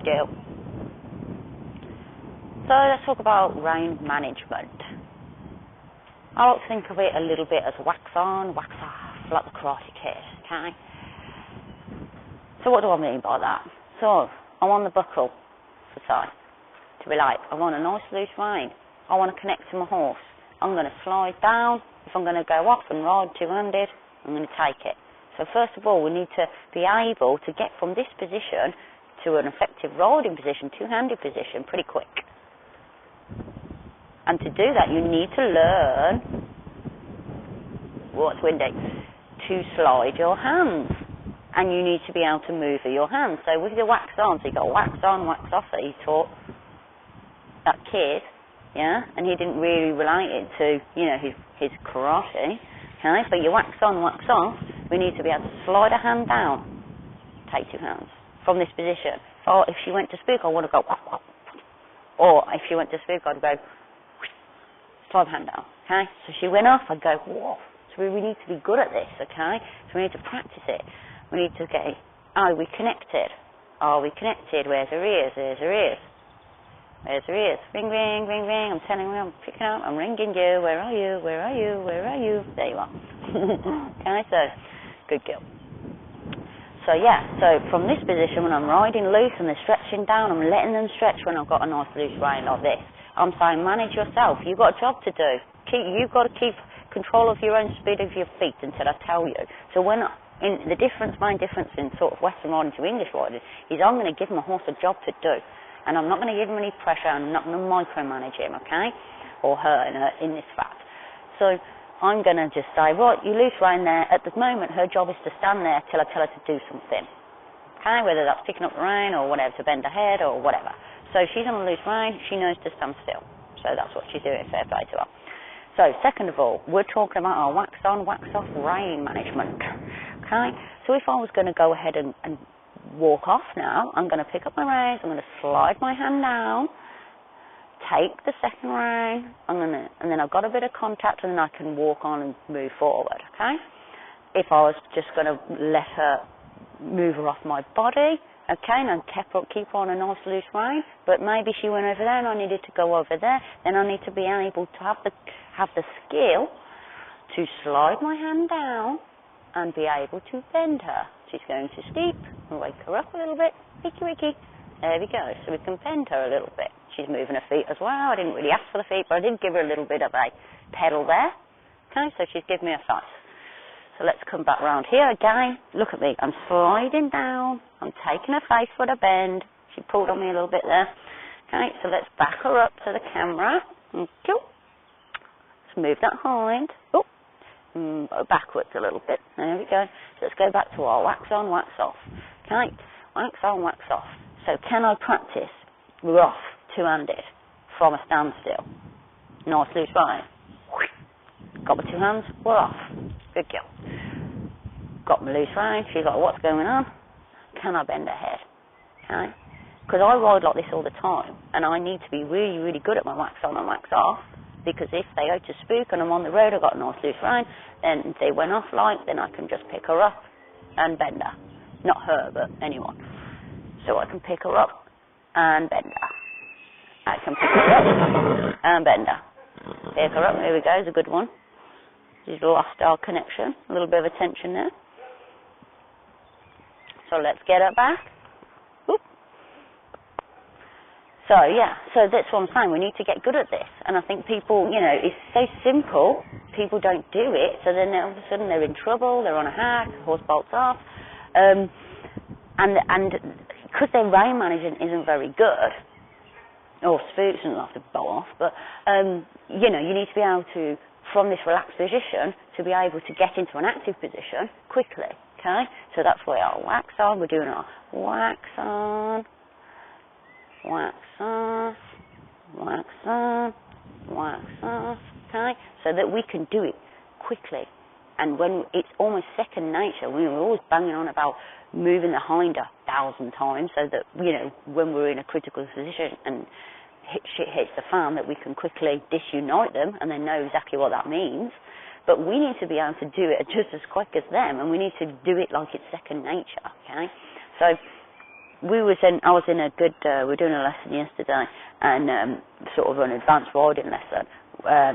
deal. So let's talk about rein management. I like to think of it a little bit as wax on, wax off, like the Karate Kid, okay? So what do I mean by that? So I want the buckle for say, to be like, I want a nice loose rein. I want to connect to my horse. I'm going to slide down. If I'm going to go off and ride two-handed, I'm going to take it. So first of all, we need to be able to get from this position to an effective riding position, two-handed position, pretty quick. And to do that, you need to learn, what's windy, to slide your hands. And you need to be able to move with your hands. So with your wax on, so you've got wax on, wax off that he taught that kid, yeah, and he didn't really relate it to, you know, his karate, okay, but your wax on, wax off, we need to be able to slide a hand down, take two hands, from this position. Or if she went to spook, I want to go, whop, whop. Or if she went to spook, I'd go, slide the hand down, okay? So she went off, I'd go, whoa. So we need to be good at this, okay? So we need to practice it. We need to get, are we connected? Are we connected? Where's her ears? There's her ears. Where's her ears? Ring, ring, ring, ring. I'm telling you, I'm picking up, I'm ringing you. Where are you? Where are you? Where are you? There you are. Okay, so, good girl. So yeah, so from this position, when I'm riding loose and they're stretching down, I'm letting them stretch when I've got a nice loose rein like this. I'm saying manage yourself. You've got a job to do. You've got to keep control of your own speed of your feet until I tell you. So when main difference in sort of Western riding to English riding is I'm going to give my horse a job to do. And I'm not going to give him any pressure. I'm not going to micromanage him, okay? Or her in this fact. So I'm going to just say, right, you loose rein there. At the moment, her job is to stand there till I tell her to do something. Okay? Whether that's picking up the rein or whatever, to bend her head or whatever. So she's on a loose rein. She knows to stand still. So that's what she's doing. Fair play to her. So second of all, we're talking about our wax on, wax off rein management. Okay? So if I was going to go ahead and walk off now, I'm going to pick up my reins, I'm going to slide my hand down, take the second rein, and then I've got a bit of contact, and then I can walk on and move forward, okay? If I was just going to let her move her off my body, okay, and keep her on a nice loose rein, but maybe she went over there and I needed to go over there, then I need to be able to have the skill to slide my hand down and be able to bend her. She's going to sleep, and wake her up a little bit, wicky wicky. There we go, so we can bend her a little bit. She's moving her feet as well. I didn't really ask for the feet, but I did give her a little bit of a pedal there. Okay, so she's given me a slice. So let's come back round here again. Look at me. I'm sliding down. I'm taking her face for the bend. She pulled on me a little bit there. Okay, so let's back her up to the camera. Okay. Let's move that hind. Oh, backwards a little bit. There we go. So let's go back to our wax on, wax off. Okay, wax on, wax off. So can I practice rough, two-handed, from a standstill? Nice loose rein. Got my two hands, we're off. Good girl. Got my loose rein, she's like, what's going on? Can I bend her head? Okay? Because I ride like this all the time, and I need to be really, really good at my wax on and wax off, because if they go to spook and I'm on the road, I've got a nice loose rein, and if they went off light, then I can just pick her up and bend her. Not her, but anyone. So I can pick her up and bend her. I can pick her up and bend her. Pick her up, there we go, it's a good one. She's lost our connection, a little bit of a tension there. So let's get her back. Oop. So yeah, so that's what I'm saying, we need to get good at this. And I think people, you know, it's so simple, people don't do it, so then all of a sudden they're in trouble, they're on a hack, the horse bolts off. And because their rein management isn't very good, or spooks and have to bow off, but you know, you need to be able to, from this relaxed position, to be able to get into an active position quickly, okay? So that's why our wax on, we're doing our wax on, wax off, wax on, wax off, okay? So that we can do it quickly. And when it's almost second nature, we're always banging on about moving the hinder 1,000 times, so that, you know, when we're in a critical position and shit hits the fan, that we can quickly disunite them and then know exactly what that means. But we need to be able to do it just as quick as them, and we need to do it like it's second nature, okay? So I was in a good, we were doing a lesson yesterday, and sort of an advanced riding lesson,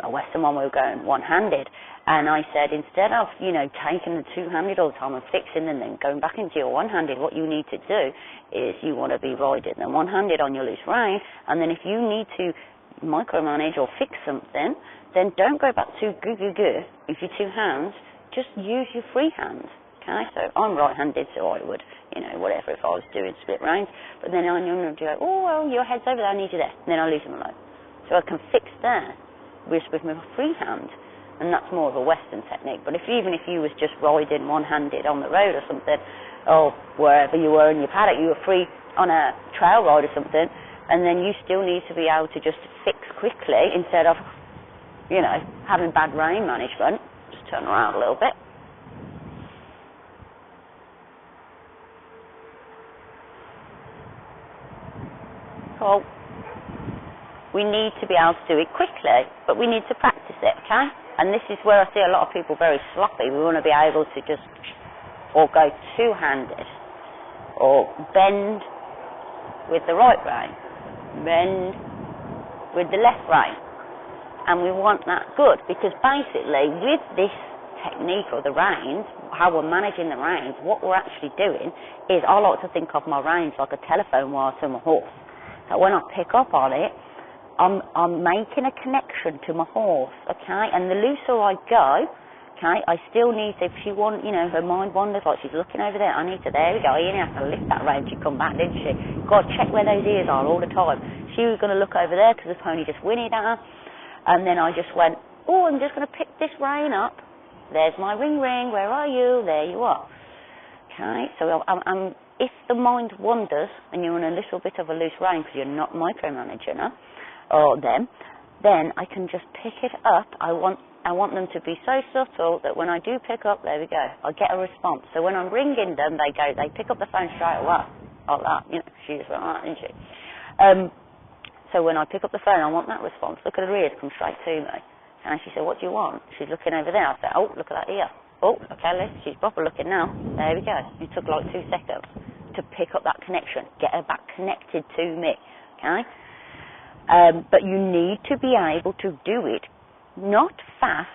a Western one, we were going one-handed, and I said, instead of, taking the two-handed all the time and fixing them and then going back into your one-handed, what you need to do is you want to be riding them one-handed on your loose rein, and then if you need to micromanage or fix something, then don't go back to goo with your two hands, just use your free hands. Okay, so I'm right-handed, so I would, whatever, if I was doing split reins, but then I know to go, oh, well, your head's over there, I need you there, and then I leave them alone. So I can fix there with my free hand, and that's more of a Western technique. But even if you was just riding one-handed on the road or something, or wherever you were in your paddock, you were free on a trail ride or something, and then you still need to be able to just fix quickly instead of, having bad rein management. Just turn around a little bit. Well, we need to be able to do it quickly, but we need to practice it, okay? And this is where I see a lot of people very sloppy. We want to be able to just, or go two-handed, or bend with the right rein, bend with the left rein. And we want that good, because basically with this technique or the reins, how we're managing the reins, what we're actually doing is, I like to think of my reins like a telephone wire to my horse. So when I pick up on it, I'm making a connection to my horse, okay? And the looser I go, okay, I still need to, if she her mind wanders, like she's looking over there, there we go, you have to lift that rein, she come back, didn't she? Got to check where those ears are all the time. She was going to look over there because the pony just whinnied at her, and then I just went, oh, I'm just going to pick this rein up. There's my ring, where are you? There you are. Okay, so I'm if the mind wanders and you're on a little bit of a loose rein because you're not micromanaging her or them, then I can just pick it up. I want them to be so subtle that when I do pick up, there we go, I get a response. So when I'm ringing them, they pick up the phone straight away, like that. She just went like that, didn't she? So when I pick up the phone, I want that response. Look at her ears, come straight to me. And she said, what do you want? She's looking over there. I said, oh, look at that ear. Oh, okay, she's proper looking now. There we go. It took like 2 seconds to pick up that connection, get her back connected to me, okay? But you need to be able to do it, not fast,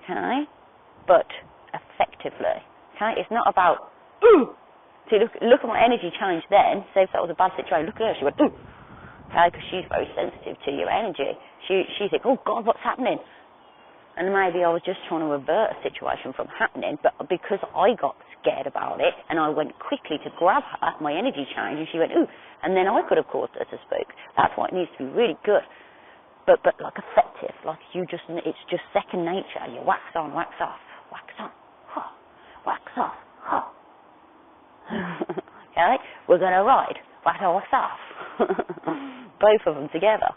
okay, but effectively, okay? It's not about, ooh! See, look at my energy change then. Say if that was a bad situation, look at her, she went, ooh! Okay, because she's very sensitive to your energy. She's like, oh God, what's happening? And maybe I was just trying to avert a situation from happening, but because I got scared about it and I went quickly to grab her, my energy changed, and she went, ooh, and then I could have caused her to spook. That's why it needs to be really good, but like effective, like it's just second nature. You wax on, wax off, wax on, huh, wax off, huh. Okay, we're going to ride, wax off, both of them together,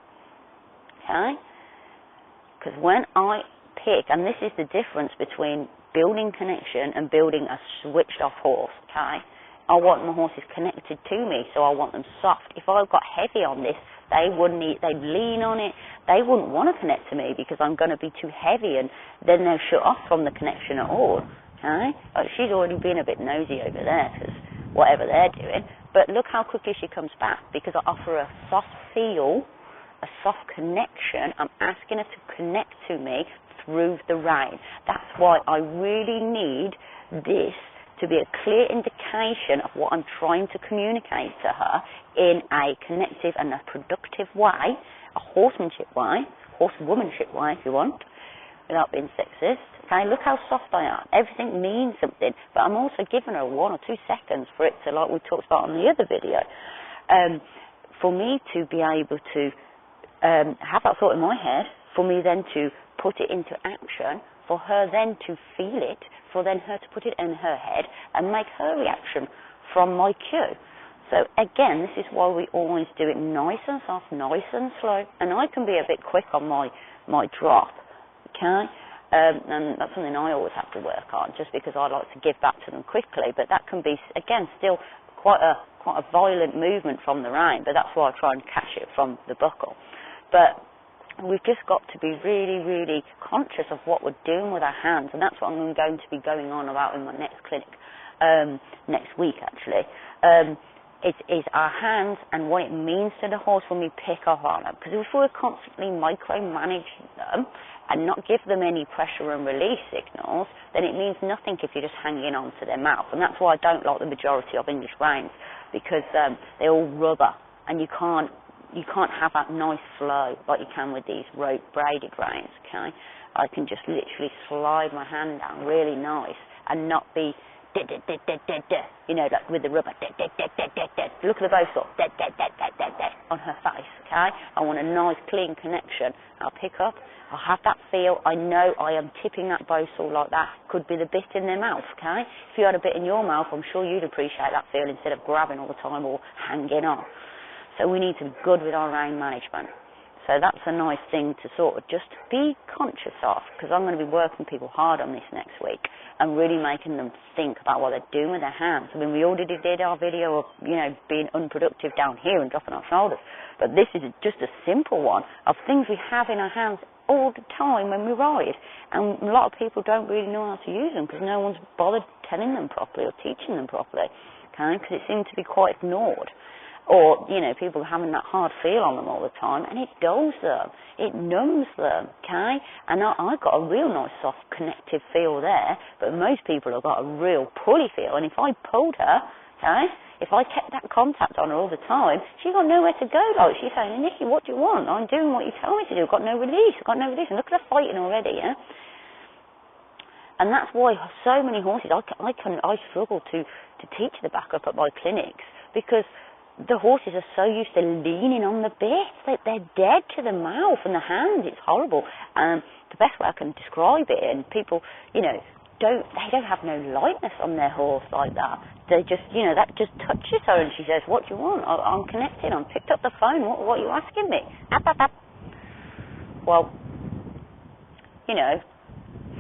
okay? Because when I pick, and this is the difference between building connection and building a switched off horse, okay? I want my horses connected to me, so I want them soft. If I got heavy on this, they'd lean on it, they wouldn't want to connect to me because I'm going to be too heavy, and then they'll shut off from the connection at all, okay? Like she's already been a bit nosy over there, because whatever they're doing, but look how quickly she comes back, because I offer a soft feel, a soft connection. I'm asking her to connect to me through the rein. That's why I really need this to be a clear indication of what I'm trying to communicate to her in a connective and a productive way, a horsemanship way, horsewomanship way if you want, without being sexist. Okay, look how soft I am. Everything means something, but I'm also giving her 1 or 2 seconds for it to, like we talked about on the other video, for me to be able to have that thought in my head, for me then to put it into action, for her then to feel it, for then her to put it in her head and make her reaction from my cue. So again, this is why we always do it nice and soft, nice and slow, and I can be a bit quick on my drop, okay? And that's something I always have to work on, just because I like to give back to them quickly, but that can be, again, still quite a violent movement from the rein, but that's why I try and catch it from the buckle. But we've just got to be really, really conscious of what we're doing with our hands, and that's what I'm going to be going on about in my next clinic. next week actually, is our hands and what it means to the horse when we pick up on them. Because if we're constantly micromanaging them and not give them any pressure and release signals, then it means nothing if you're just hanging on to their mouth. And that's why I don't like the majority of English reins, because they're all rubber, and you can't have that nice flow like you can with these rope braided reins, okay? I can just literally slide my hand down really nice and not be you know, like with the rubber, look at the bow saw, on her face, okay? I want a nice clean connection. I'll pick up, I'll have that feel, I know I am tipping that bow saw like that. Could be the bit in their mouth, okay? If you had a bit in your mouth, I'm sure you'd appreciate that feel instead of grabbing all the time or hanging on. So we need to be good with our rein management. So that's a nice thing to sort of just be conscious of, because I'm going to be working people hard on this next week and really making them think about what they're doing with their hands. I mean, we already did our video of, you know, being unproductive down here and dropping our shoulders, but this is just a simple one of things we have in our hands all the time when we ride, and a lot of people don't really know how to use them because no one's bothered telling them properly or teaching them properly, okay, because it seems to be quite ignored. Or, you know, people having that hard feel on them all the time, and it dulls them, it numbs them, okay? And I've got a real nice soft connective feel there, but most people have got a real pulley feel, and if I pulled her, okay, if I kept that contact on her all the time, she's got nowhere to go. Like, she's saying, Nikki, what do you want? I'm doing what you tell me to do, I've got no release, and look at her fighting already, yeah? And that's why so many horses, I struggle to teach the backup at my clinics, because the horses are so used to leaning on the bit, they're dead to the mouth and the hands. It's horrible. The best way I can describe it, and people, you know, they don't have no lightness on their horse like that. They just, you know, that just touches her, and she says, "What do you want? I'm connected. I'm picked up the phone. What are you asking me?" Well, you know,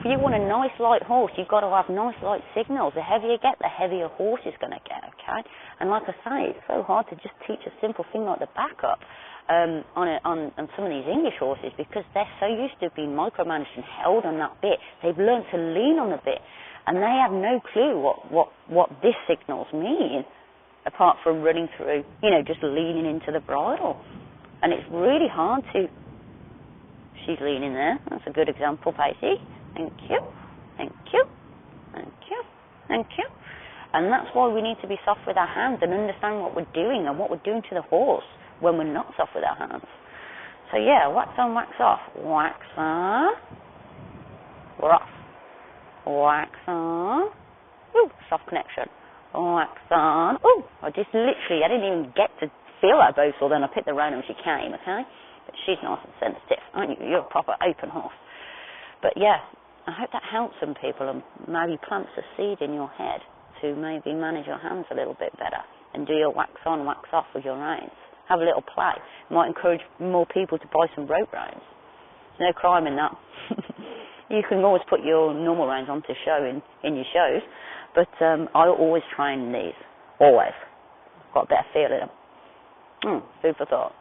if you want a nice light horse, you've got to have nice light signals. The heavier you get, the heavier horse is going to get, okay? And like I say, it's so hard to just teach a simple thing like the backup on some of these English horses, because they're so used to being micromanaged and held on that bit. They've learned to lean on the bit, and they have no clue what this signals mean, apart from running through, you know, just leaning into the bridle. And it's really hard to... She's leaning there. That's a good example, Pacey. Thank you, thank you, thank you, thank you. And that's why we need to be soft with our hands and understand what we're doing and what we're doing to the horse when we're not soft with our hands. So yeah, wax on, wax off. Wax on, we're off. Wax on, ooh, soft connection. Wax on, ooh, I didn't even get to feel that bow saw, then I picked the rein and she came, okay? But she's nice and sensitive, aren't you? You're a proper open horse. But yeah, I hope that helps some people and maybe plants a seed in your head to maybe manage your hands a little bit better and do your wax on, wax off with your reins. Have a little play. It might encourage more people to buy some rope reins. There's no crime in that. You can always put your normal reins on to show in your shows, but I always train these, always. Got a better feel in them. Food for thought.